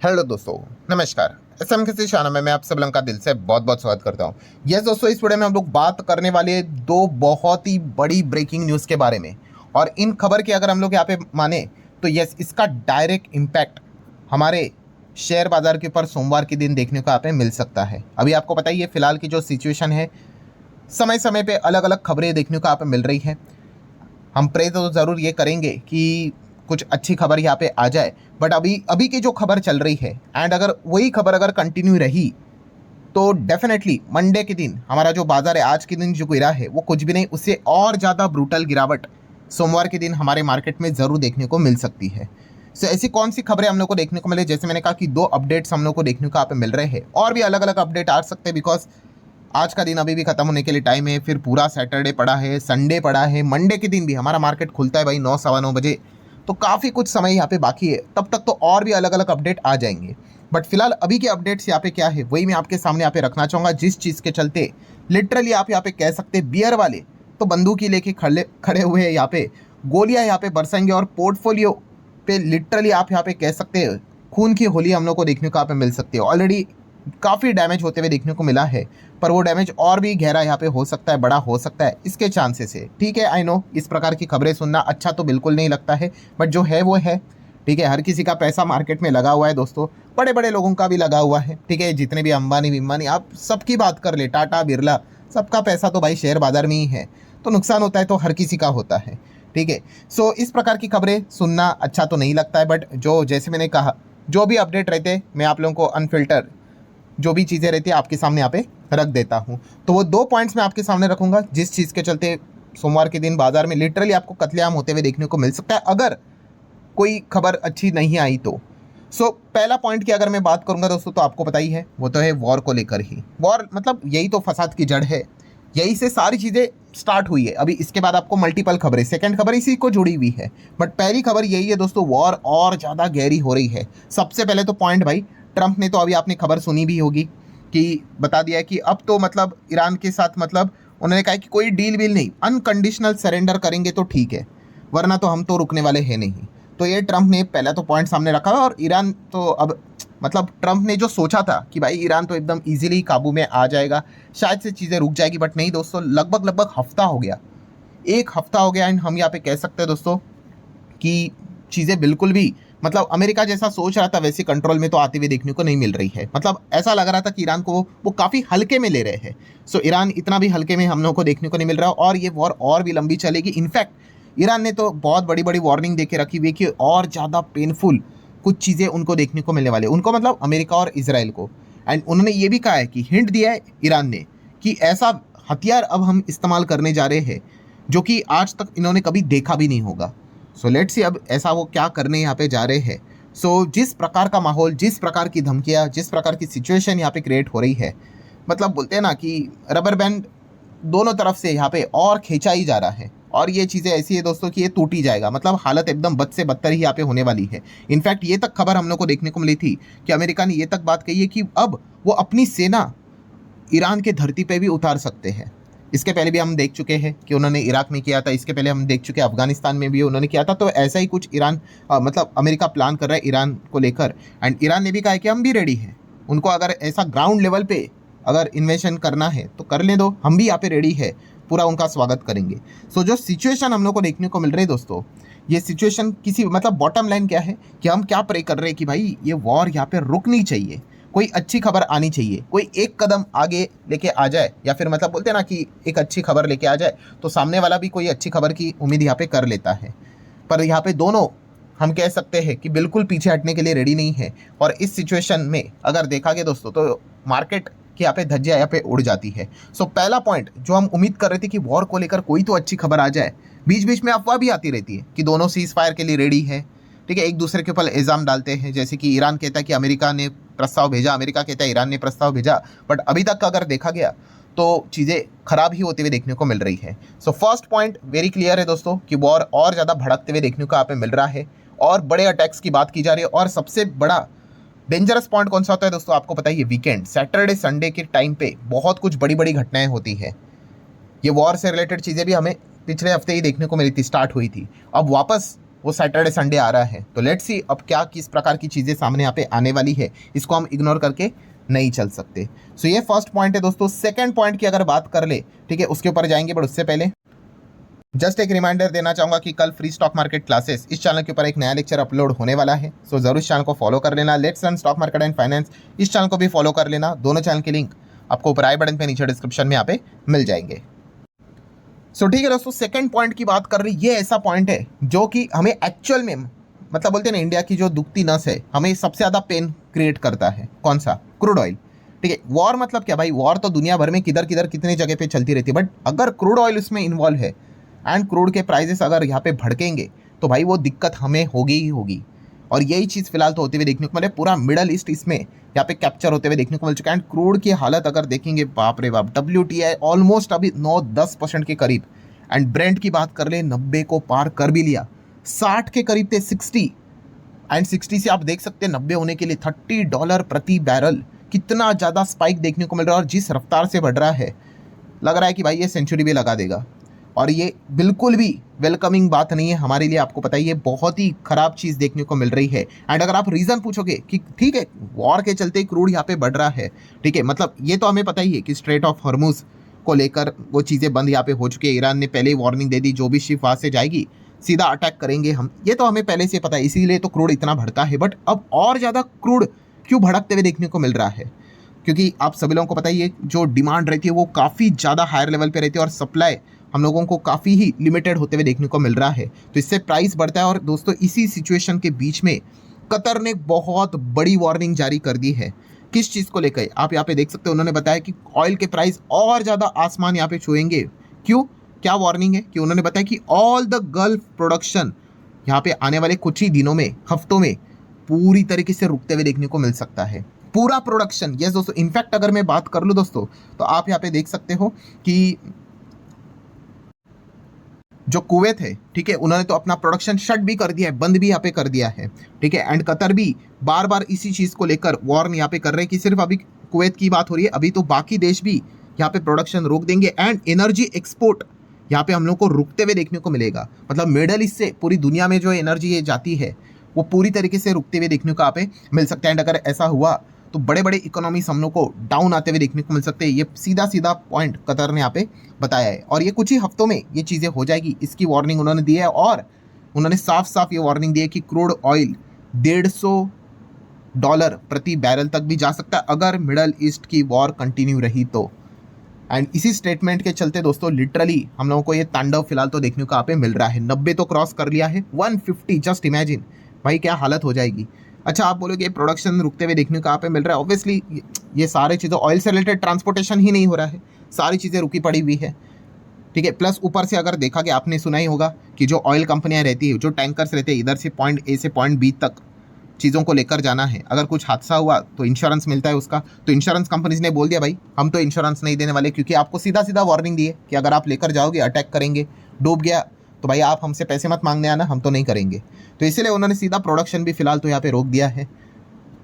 Hello दोस्तों, नमस्कार। SM किसी शाना में मैं आप सब लोगों का दिल से बहुत बहुत स्वागत करता हूँ। यस दोस्तों, इस वीडियो में हम लोग बात करने वाले हैं दो बहुत ही बड़ी ब्रेकिंग न्यूज़ के बारे में। और इन खबर की अगर हम लोग यहाँ पे माने तो यस, इसका डायरेक्ट इम्पैक्ट हमारे शेयर बाजार के ऊपर सोमवार के दिन देखने को यहाँ पे मिल सकता है। अभी आपको पता ही है फिलहाल की जो सिचुएशन है, समय समय पे अलग अलग खबरें देखने को यहाँ पे मिल रही है। हम प्रे तो ज़रूर ये करेंगे कि कुछ अच्छी खबर यहाँ पे आ जाए, बट अभी अभी की जो खबर चल रही है एंड अगर वही खबर अगर कंटिन्यू रही तो डेफिनेटली मंडे के दिन हमारा जो बाजार है, आज के दिन जो गिरा है वो कुछ भी नहीं, उससे और ज़्यादा ब्रूटल गिरावट सोमवार के दिन हमारे मार्केट में ज़रूर देखने को मिल सकती है। सो ऐसी कौन सी खबरें हम लोग को देखने को मिले, जैसे मैंने कहा कि दो अपडेट्स हम लोग को देखने को यहाँ पे मिल रहे हैं, और भी अलग अलग अपडेट आ सकते हैं बिकॉज आज का दिन अभी भी खत्म होने के लिए टाइम है। फिर पूरा सैटरडे पड़ा है, संडे पड़ा है, मंडे के दिन भी हमारा मार्केट खुलता है भाई 9 सवा 9 बजे। तो काफ़ी कुछ समय यहाँ पे बाकी है, तब तक तो और भी अलग अलग अपडेट आ जाएंगे। बट फिलहाल अभी के अपडेट्स यहाँ पे क्या है वही मैं आपके सामने यहाँ पे रखना चाहूँगा, जिस चीज़ के चलते लिटरली आप यहाँ पे कह सकते हैं बियर वाले तो बंदूक ही लेके खड़े हुए हैं, यहाँ पे गोलियाँ यहाँ पे बरसाएंगे और पोर्टफोलियो पे लिटरली आप यहाँ पे कह सकते हैं खून की होली हम लोग को देखने को यहाँ पे मिल सकती है। ऑलरेडी काफ़ी डैमेज होते हुए देखने को मिला है, पर वो डैमेज और भी गहरा यहाँ पे हो सकता है, बड़ा हो सकता है, इसके चांसेस है। ठीक है, आई नो इस प्रकार की खबरें सुनना अच्छा तो बिल्कुल नहीं लगता है, बट जो है वो है। ठीक है, हर किसी का पैसा मार्केट में लगा हुआ है दोस्तों, बड़े बड़े लोगों का भी लगा हुआ है। ठीक है, जितने भी अंबानी आप सबकी बात कर ले, टाटा बिरला, सबका पैसा तो भाई शेयर बाजार में ही है। तो नुकसान होता है तो हर किसी का होता है। ठीक है, सो इस प्रकार की खबरें सुनना अच्छा तो नहीं लगता है, बट जो जैसे मैंने कहा जो भी अपडेट रहते मैं आप लोगों को अनफिल्टर जो भी चीज़ें रहती है आपके सामने यहाँ पे रख देता हूँ। तो वो दो पॉइंट्स मैं आपके सामने रखूँगा जिस चीज़ के चलते सोमवार के दिन बाजार में लिटरली आपको कत्लेआम होते हुए देखने को मिल सकता है अगर कोई खबर अच्छी नहीं आई तो। पहला पॉइंट की अगर मैं बात करूँगा दोस्तों, तो आपको पता ही है वो तो है वॉर को लेकर ही। वॉर मतलब यही तो फसाद की जड़ है, यही से सारी चीज़ें स्टार्ट हुई है। अभी इसके बाद आपको मल्टीपल खबरें, सेकंड खबर इसी को जुड़ी हुई है, बट पहली खबर यही है दोस्तों, वॉर और ज़्यादा गहरी हो रही है। सबसे पहले तो पॉइंट भाई, ट्रंप ने तो अभी आपने खबर सुनी भी होगी कि बता दिया है कि अब तो मतलब ईरान के साथ मतलब उन्होंने कहा कि कोई डील वील नहीं, अनकंडीशनल सरेंडर करेंगे तो ठीक है, वरना तो हम तो रुकने वाले हैं नहीं। तो ये ट्रंप ने पहला तो पॉइंट सामने रखा है। और ईरान तो अब मतलब ट्रंप ने जो सोचा था कि भाई ईरान तो एकदम इजीली काबू में आ जाएगा, शायद से चीज़ें रुक जाएगी, बट नहीं दोस्तों, लगभग हफ्ता हो गया, एक हफ्ता हो गया। एंड हम यहाँ पे कह सकते हैं दोस्तों कि चीज़ें बिल्कुल भी मतलब अमेरिका जैसा सोच रहा था वैसे कंट्रोल में तो आती हुई देखने को नहीं मिल रही है। मतलब ऐसा लग रहा था कि ईरान को वो काफ़ी हल्के में ले रहे हैं। ईरान इतना भी हल्के में हम लोगों को देखने को नहीं मिल रहा, और ये वॉर और भी लंबी चलेगी। इनफैक्ट ईरान ने तो बहुत बड़ी बड़ी वार्निंग दे के रखी हुई है कि और ज़्यादा पेनफुल कुछ चीज़ें उनको देखने को मिलने वाले, उनको मतलब अमेरिका और इसराइल को। एंड उन्होंने ये भी कहा है कि हिंट दिया है ईरान ने कि ऐसा हथियार अब हम इस्तेमाल करने जा रहे हैं जो कि आज तक इन्होंने कभी देखा भी नहीं होगा। लेट्स सी अब ऐसा वो क्या करने यहाँ पे जा रहे हैं। जिस प्रकार का माहौल, जिस प्रकार की धमकियाँ, जिस प्रकार की सिचुएशन यहाँ पे क्रिएट हो रही है, मतलब बोलते हैं ना कि रबर बैंड दोनों तरफ से यहाँ पे और खींचा ही जा रहा है। और ये चीज़ें ऐसी है दोस्तों कि ये टूट ही जाएगा, मतलब हालत एकदम बद से बदतर ही यहाँ पे होने वाली है। इनफैक्ट ये तक खबर हम लोग को देखने को मिली थी कि अमेरिका ने ये तक बात कही है कि अब वो अपनी सेना ईरान के धरती पे भी उतार सकते हैं। इसके पहले भी हम देख चुके हैं कि उन्होंने इराक में किया था, इसके पहले हम देख चुके हैं अफगानिस्तान में भी उन्होंने किया था। तो ऐसा ही कुछ ईरान मतलब अमेरिका प्लान कर रहा है ईरान को लेकर। एंड ईरान ने भी कहा है कि हम भी रेडी हैं, उनको अगर ऐसा ग्राउंड लेवल पे अगर इन्वेशन करना है तो कर ले दो, हम भी यहाँ पे रेडी है, पूरा उनका स्वागत करेंगे। जो सिचुएशन हम लोग को देखने को मिल रही है दोस्तों, ये सिचुएशन किसी मतलब बॉटम लाइन क्या है कि हम क्या प्रे कर रहे हैं कि भाई ये वॉर यहाँ पे रुकनी चाहिए, कोई अच्छी खबर आनी चाहिए, कोई एक कदम आगे लेके आ जाए, या फिर मतलब बोलते हैं ना कि एक अच्छी खबर लेके आ जाए तो सामने वाला भी कोई अच्छी खबर की उम्मीद यहाँ पे कर लेता है। पर यहाँ पे दोनों हम कह सकते हैं कि बिल्कुल पीछे हटने के लिए रेडी नहीं है। और इस सिचुएशन में अगर देखा गया दोस्तों तो मार्केट की यहाँ पे धज्जियाँ यहाँ पे उड़ जाती है। पहला पॉइंट जो हम उम्मीद कर रहे थे कि वॉर को लेकर कोई तो अच्छी खबर आ जाए, बीच बीच में अफवाह भी आती रहती है कि दोनों सीज फायर के लिए रेडी है। ठीक है, एक दूसरे के ऊपर इल्ज़ाम डालते हैं, जैसे कि ईरान कहता है कि अमेरिका ने प्रस्ताव भेजा, अमेरिका कहता है ईरान ने प्रस्ताव भेजा, बट अभी तक अगर देखा गया तो चीज़ें खराब ही होते हुए देखने को मिल रही है। फर्स्ट पॉइंट वेरी क्लियर है दोस्तों कि वॉर और ज़्यादा भड़कते हुए देखने को यहाँ पे मिल रहा है और बड़े अटैक्स की बात की जा रही है। और सबसे बड़ा डेंजरस पॉइंट कौन सा होता है दोस्तों, आपको पता ही है, वीकेंड, सैटरडे संडे के टाइम पे बहुत कुछ बड़ी बड़ी घटनाएं होती है। ये वॉर से रिलेटेड चीज़ें भी हमें पिछले हफ्ते ही देखने को मिली थी, स्टार्ट हुई थी, अब वापस वो सैटरडे संडे आ रहा है। तो लेट्स सी अब क्या किस प्रकार की चीज़ें सामने यहाँ पे आने वाली है, इसको हम इग्नोर करके नहीं चल सकते। सो ये फर्स्ट पॉइंट है दोस्तों। सेकंड पॉइंट की अगर बात कर ले, ठीक है, उसके ऊपर जाएंगे, बट उससे पहले जस्ट एक रिमाइंडर देना चाहूंगा कि कल फ्री स्टॉक मार्केट क्लासेस इस चैनल के ऊपर एक नया लेक्चर अपलोड होने वाला है। सो जरूर इस चैनल को फॉलो कर लेना। Let's learn stock market and finance इस चैनल को भी फॉलो कर लेना। दोनों चैनल के लिंक आपको ऊपर आई बटन पे नीचे डिस्क्रिप्शन में यहाँ पे मिल जाएंगे। सो ठीक है दोस्तों, सेकंड पॉइंट की बात कर रही, ये ऐसा पॉइंट है जो कि हमें एक्चुअल में मतलब बोलते हैं ना, इंडिया की जो दुखती नस है, हमें सबसे ज़्यादा पेन क्रिएट करता है। कौन सा? Crude oil. ठीक है, वॉर मतलब क्या भाई? वॉर तो दुनिया भर में किधर किधर कितनी जगह पे चलती रहती है, बट अगर क्रूड ऑयल इसमें इन्वॉल्व है एंड क्रूड के प्राइजेस अगर यहाँ पे भड़केंगे तो भाई वो दिक्कत हमें होगी ही होगी। और यही चीज़ फिलहाल तो होते हुए देखने को मिले, पूरा मिडल ईस्ट इसमें यहाँ पे कैप्चर होते हुए देखने को मिल चुका है। एंड क्रूड की हालत अगर देखेंगे, बाप रे बाप, WTI ऑलमोस्ट अभी 9-10% के करीब। एंड ब्रेंट की बात कर ले, 90 को पार कर भी लिया, 60 के करीब थे, 60। एंड 60 से आप देख सकते हैं 90 होने के लिए $30 प्रति बैरल, कितना ज़्यादा स्पाइक देखने को मिल रहा है। और जिस रफ्तार से बढ़ रहा है, लग रहा है कि भाई ये सेंचुरी भी लगा देगा। और ये बिल्कुल भी वेलकमिंग बात नहीं है हमारे लिए। आपको पता ही है, बहुत ही खराब चीज़ देखने को मिल रही है। एंड अगर आप रीज़न पूछोगे कि ठीक है वॉर के चलते क्रूड यहाँ पे बढ़ रहा है, ठीक है, मतलब ये तो हमें पता ही है कि स्ट्रेट ऑफ हॉर्मुज को लेकर वो चीज़ें बंद यहाँ पे हो चुकी है। ईरान ने पहले ही वार्निंग दे दी, जो भी शिप वहाँ से जाएगी सीधा अटैक करेंगे हम, ये तो हमें पहले से पता है, इसीलिए तो क्रूड इतना भड़का है। बट अब और ज़्यादा क्रूड क्यों भड़कते हुए देखने को मिल रहा है? क्योंकि आप सभी लोगों को पता ही है, जो डिमांड रहती है वो काफ़ी ज़्यादा हायर लेवल पे रहती है और सप्लाई हम लोगों को काफ़ी ही लिमिटेड होते हुए देखने को मिल रहा है। तो इससे प्राइस बढ़ता है। और दोस्तों इसी सिचुएशन के बीच में कतर ने बहुत बड़ी वार्निंग जारी कर दी है। किस चीज़ को लेकर? आप यहाँ पे देख सकते हो, उन्होंने बताया कि ऑयल के प्राइस और ज़्यादा आसमान यहाँ पे छुएंगे। क्यों? क्या वार्निंग है? कि उन्होंने बताया कि ऑल द गल्फ प्रोडक्शन यहाँ पे आने वाले कुछ ही दिनों में, हफ्तों में पूरी तरीके से रुकते हुए देखने को मिल सकता है। पूरा प्रोडक्शन, यस दोस्तों। इनफैक्ट अगर मैं बात कर लूँ दोस्तों, तो आप यहाँ पे देख सकते हो कि जो कुवैत है, ठीक है, उन्होंने तो अपना प्रोडक्शन शट भी कर दिया है, बंद भी यहाँ पे कर दिया है, ठीक है। एंड कतर भी बार बार इसी चीज़ को लेकर वॉर्न यहाँ पे कर रहे हैं कि सिर्फ अभी कुवैत की बात हो रही है, अभी तो बाकी देश भी यहाँ पे प्रोडक्शन रोक देंगे। एंड एनर्जी एक्सपोर्ट यहाँ पे हम लोग को रुकते हुए देखने को मिलेगा। मतलब मिडल ईस्ट से पूरी दुनिया में जो एनर्जी ये जाती है वो पूरी तरीके से रुकते हुए देखने को यहाँ पे मिल सकता है। एंड अगर ऐसा हुआ तो बड़े बड़े इकोनॉमीज हम लोग को डाउन आते हुए देखने को मिल सकते हैं। ये सीधा सीधा पॉइंट कतर ने यहाँ पे बताया है। और ये कुछ ही हफ्तों में ये चीज़ें हो जाएगी, इसकी वार्निंग उन्होंने दी है। और उन्होंने साफ साफ ये वार्निंग दी है कि क्रूड ऑयल $150 प्रति बैरल तक भी जा सकता है अगर मिडल ईस्ट की वॉर कंटिन्यू रही तो। एंड इसी स्टेटमेंट के चलते दोस्तों लिटरली हम लोगों को ये तांडव फिलहाल तो देखने को यहाँ पे मिल रहा है। 90 तो क्रॉस कर लिया है, 150, जस्ट इमेजिन भाई क्या हालत हो जाएगी। अच्छा, आप बोलोगे प्रोडक्शन रुकते हुए देखने को यहाँ पे मिल रहा है। ऑब्वियसली ये सारी चीज़ें, ऑयल से रिलेटेड ट्रांसपोर्टेशन ही नहीं हो रहा है, सारी चीज़ें रुकी पड़ी हुई है, ठीक है। प्लस ऊपर से अगर देखा कि आपने सुना ही होगा कि जो ऑयल कंपनियां रहती है, जो टैंकर्स रहते हैं, इधर से पॉइंट ए से पॉइंट बी तक चीज़ों को लेकर जाना है, अगर कुछ हादसा हुआ तो इंश्योरेंस मिलता है उसका। तो इंश्योरेंस कंपनीज ने बोल दिया भाई हम तो इंश्योरेंस नहीं देने वाले, क्योंकि आपको सीधा सीधा वार्निंग दी है कि अगर आप लेकर जाओगे, अटैक करेंगे, डूब गया तो भाई आप हमसे पैसे मत मांगने आना, हम तो नहीं करेंगे। तो इसीलिए उन्होंने सीधा प्रोडक्शन भी फिलहाल तो यहाँ पे रोक दिया है,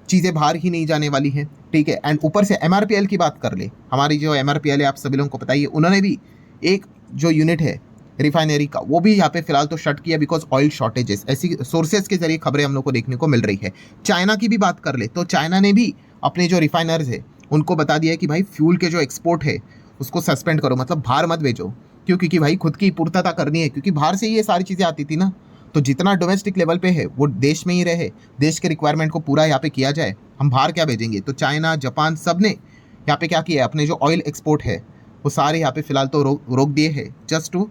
चीज़ें बाहर ही नहीं जाने वाली हैं, ठीक है। एंड ऊपर से MRPL की बात कर ले, हमारी जो MRPL है आप सभी लोगों को पता ही है, उन्होंने भी एक जो यूनिट है रिफाइनरी का वो भी यहाँ पे फिलहाल तो शट किया बिकॉज ऑयल शॉर्टेजेस, ऐसी सोर्सेज के जरिए खबरें हम लोग को देखने को मिल रही है। चाइना की भी बात कर ले तो चाइना ने भी अपने जो रिफाइनर्स है उनको बता दिया है कि भाई फ्यूल के जो एक्सपोर्ट है उसको सस्पेंड करो, मतलब बाहर मत भेजो। क्यों? क्योंकि भाई खुद की पूर्तता करनी है, क्योंकि बाहर से ही ये सारी चीज़ें आती थी ना। तो जितना डोमेस्टिक लेवल पे है वो देश में ही रहे, देश के रिक्वायरमेंट को पूरा यहाँ पे किया जाए, हम बाहर क्या भेजेंगे। तो चाइना, जापान सब ने यहाँ पे क्या किया है, अपने जो ऑयल एक्सपोर्ट है वो सारे यहाँ पे फिलहाल तो रोक दिए हैं, just to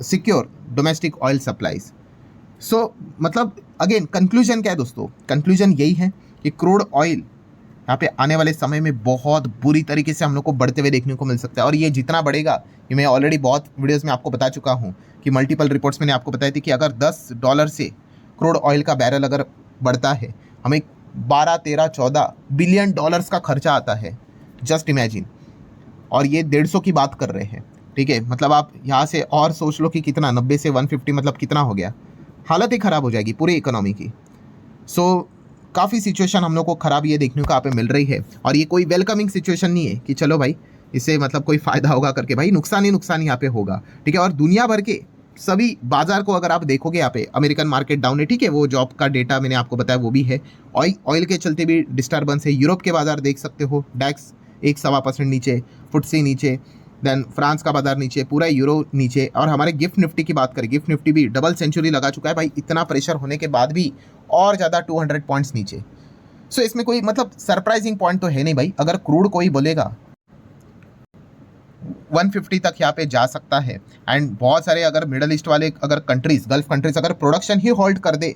secure domestic oil supplies. So मतलब अगेन कंक्लूजन क्या है दोस्तों? कंक्लूजन यही है कि क्रूड ऑयल यहाँ पे आने वाले समय में बहुत बुरी तरीके से हम लोग को बढ़ते हुए देखने को मिल सकता है। और ये जितना बढ़ेगा, ये मैं ऑलरेडी बहुत वीडियोस में आपको बता चुका हूँ कि मल्टीपल रिपोर्ट्स मैंने आपको बताई थी कि अगर $10 से क्रूड ऑयल का बैरल अगर बढ़ता है, हमें 12, 13, 14 बिलियन डॉलर्स का खर्चा आता है, जस्ट इमेजिन। और ये 150 की बात कर रहे हैं, ठीक है। मतलब आप यहाँ से और सोच लो कि कितना, 90 से 150 मतलब कितना हो गया, हालत ही ख़राब हो जाएगी पूरी इकोनॉमी की। सो काफ़ी सिचुएशन हम लोग को ख़राब ये देखने को यहाँ पे मिल रही है। और ये कोई वेलकमिंग सिचुएशन नहीं है कि चलो भाई इससे मतलब कोई फ़ायदा होगा करके, भाई नुकसान ही यहाँ पे होगा, ठीक है। और दुनिया भर के सभी बाजार को अगर आप देखोगे यहाँ पे अमेरिकन मार्केट डाउन है, ठीक है, वो जॉब का डेटा मैंने आपको बताया वो भी है। ऑयल के चलते भी डिस्टर्बेंस है। यूरोप के बाजार देख सकते हो, डैक्स 1.25% नीचे, फुटसी नीचे, देन फ्रांस का बाजार नीचे, पूरा यूरो नीचे। और हमारे गिफ्ट निफ्टी की बात करें, गिफ्ट निफ्टी भी डबल सेंचुरी लगा चुका है भाई, इतना प्रेशर होने के बाद भी और ज़्यादा 200 पॉइंट्स नीचे। सो इसमें कोई मतलब सरप्राइजिंग पॉइंट तो है नहीं भाई। अगर क्रूड कोई बोलेगा 150 तक यहाँ पे जा सकता है, एंड बहुत सारे अगर मिडल ईस्ट वाले अगर कंट्रीज, गल्फ कंट्रीज अगर प्रोडक्शन ही होल्ड कर दे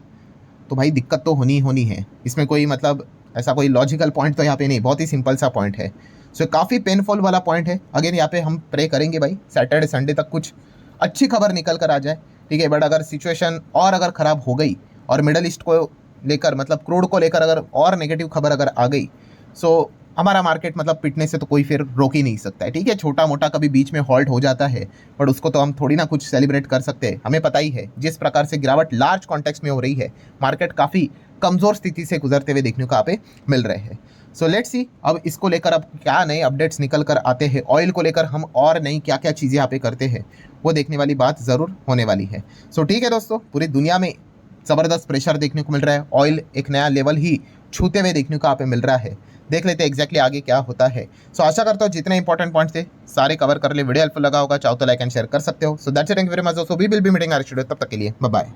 तो भाई दिक्कत तो होनी है। इसमें कोई मतलब ऐसा कोई लॉजिकल पॉइंट तो यहाँ पे नहीं, बहुत ही सिंपल सा पॉइंट है। सो काफ़ी पेनफुल वाला पॉइंट है। अगेन यहाँ पे हम प्रे करेंगे भाई सैटरडे संडे तक कुछ अच्छी खबर निकल कर आ जाए, ठीक है। बट अगर सिचुएशन और अगर ख़राब हो गई और मिडल ईस्ट को लेकर मतलब क्रूड को लेकर अगर और नेगेटिव खबर अगर आ गई, सो हमारा मार्केट मतलब पिटने से तो कोई फिर रोक ही नहीं सकता है, ठीक है। छोटा मोटा कभी बीच में हॉल्ट हो जाता है, बट उसको तो हम थोड़ी ना कुछ सेलिब्रेट कर सकते हैं। हमें पता ही है जिस प्रकार से गिरावट लार्ज कॉन्टेक्स्ट में हो रही है, मार्केट काफ़ी कमज़ोर स्थिति से गुजरते हुए देखने को यहाँ पे मिल रहे हैं। सो लेट्स सी अब इसको लेकर अब क्या नए अपडेट्स निकल कर आते हैं, ऑयल को लेकर हम और नई क्या क्या चीज़ें यहाँ पे करते हैं, वो देखने वाली बात ज़रूर होने वाली है। सो ठीक है दोस्तों, पूरी दुनिया में ज़बरदस्त प्रेशर देखने को मिल रहा है, ऑयल एक नया लेवल ही छूते हुए देखने को यहाँ पे मिल रहा है। देख लेते हैं एग्जैक्टली आगे क्या होता है। सो आशा करता हूँ जितने इंपॉर्टेंट पॉइंट्स थे सारे कवर कर ले। वीडियो हेल्पफुल लगा होगा, चाहो तो लाइक एंड शेयर कर सकते हो। So that's it, thank you very much दोस्तों, we will be meeting our studio, तब तक के लिए बाय बाय।